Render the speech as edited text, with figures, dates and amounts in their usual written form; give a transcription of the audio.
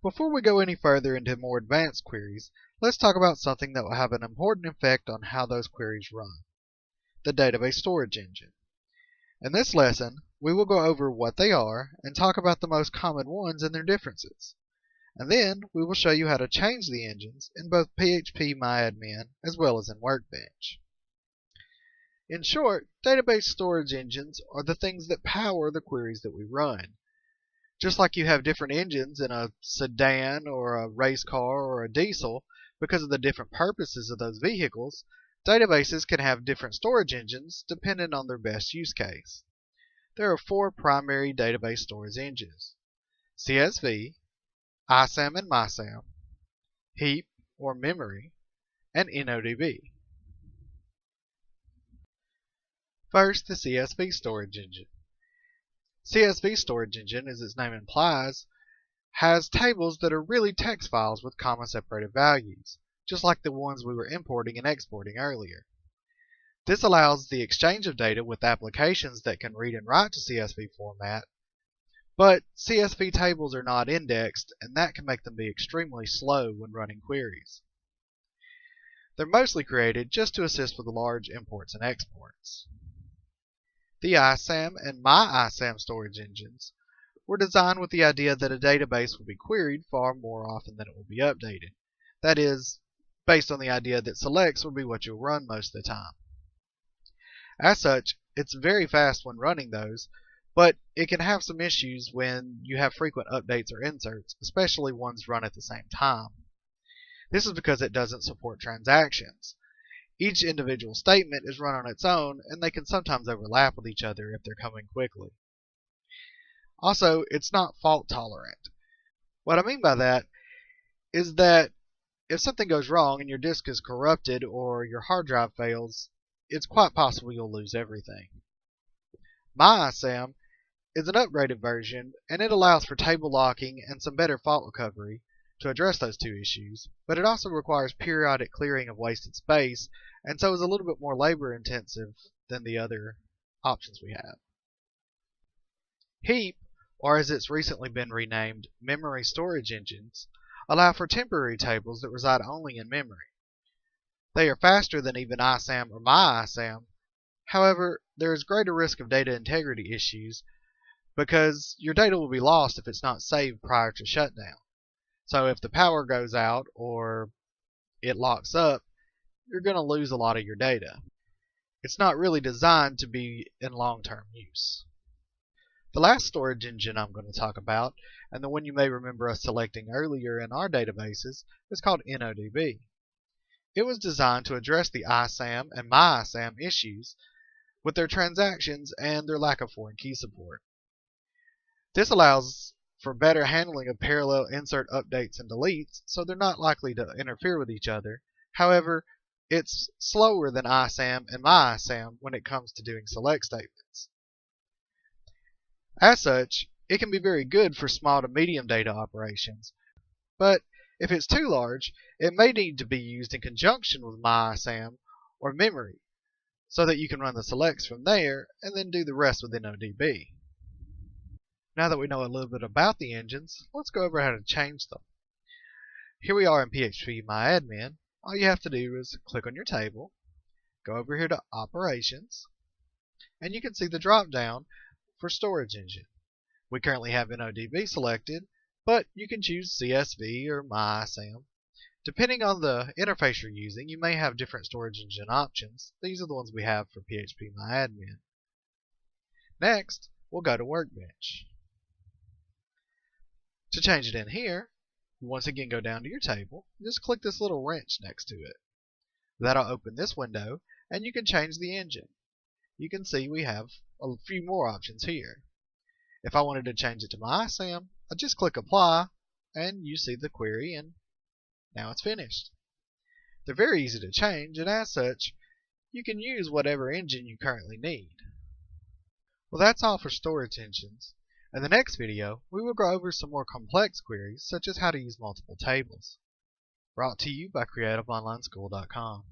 Before we go any further into more advanced queries, let's talk about something that will have an important effect on how those queries run: the database storage engine. In this lesson, we will go over what they are and talk about the most common ones and their differences. And then we will show you how to change the engines in both PHP-MyAdmin as well as in Workbench. In short, database storage engines are the things that power the queries that we run. Just like you have different engines in a sedan or a race car or a diesel because of the different purposes of those vehicles, databases can have different storage engines depending on their best use case. There are four primary database storage engines: CSV, ISAM and MySAM, heap or memory, and InnoDB. First, the CSV storage engine. CSV storage engine, as its name implies, has tables that are really text files with comma separated values, just like the ones we were importing and exporting earlier. This allows the exchange of data with applications that can read and write to CSV format, but CSV tables are not indexed, and that can make them be extremely slow when running queries. They're mostly created just to assist with large imports and exports. The ISAM and MyISAM storage engines were designed with the idea that a database will be queried far more often than it will be updated. That is, based on the idea that selects will be what you'll run most of the time. As such, it's very fast when running those, but it can have some issues when you have frequent updates or inserts, especially ones run at the same time. This is because it doesn't support transactions. Each individual statement is run on its own, and they can sometimes overlap with each other if they're coming quickly. Also, it's not fault tolerant. What I mean by that is that if something goes wrong and your disk is corrupted or your hard drive fails, it's quite possible you'll lose everything. MyISAM is an upgraded version, and it allows for table locking and some better fault recovery to address those two issues, but it also requires periodic clearing of wasted space, and so is a little bit more labor intensive than the other options we have. Heap, or as it's recently been renamed, memory storage engines, allow for temporary tables that reside only in memory. They are faster than even ISAM or MyISAM. However, there is greater risk of data integrity issues because your data will be lost if it's not saved prior to shutdown. So if the power goes out or it locks up, you're going to lose a lot of your data. It's not really designed to be in long-term use. The last storage engine I'm going to talk about, and the one you may remember us selecting earlier in our databases, is called InnoDB. It was designed to address the ISAM and MyISAM issues with their transactions and their lack of foreign key support. This allows for better handling of parallel insert updates and deletes, so they're not likely to interfere with each other. However, it's slower than ISAM and MyISAM when it comes to doing select statements. As such, it can be very good for small to medium data operations, but if it's too large, it may need to be used in conjunction with MyISAM or memory, so that you can run the selects from there and then do the rest with InnoDB. Now that we know a little bit about the engines, let's go over how to change them. Here we are in PHP-MyAdmin. All you have to do is click on your table, go over here to Operations, and you can see the drop down for Storage Engine. We currently have InnoDB selected, but you can choose CSV or MyISAM. Depending on the interface you're using, you may have different storage engine options. These are the ones we have for PHP-MyAdmin. Next, we'll go to Workbench. To change it in here, once again go down to your table, just click this little wrench next to it. That'll open this window, and you can change the engine. You can see we have a few more options here. If I wanted to change it to MyISAM, I just click Apply, and you see the query, and now it's finished. They're very easy to change, and as such, you can use whatever engine you currently need. Well, that's all for storage engines. In the next video, we will go over some more complex queries, such as how to use multiple tables. Brought to you by CreativeOnlineSchool.com.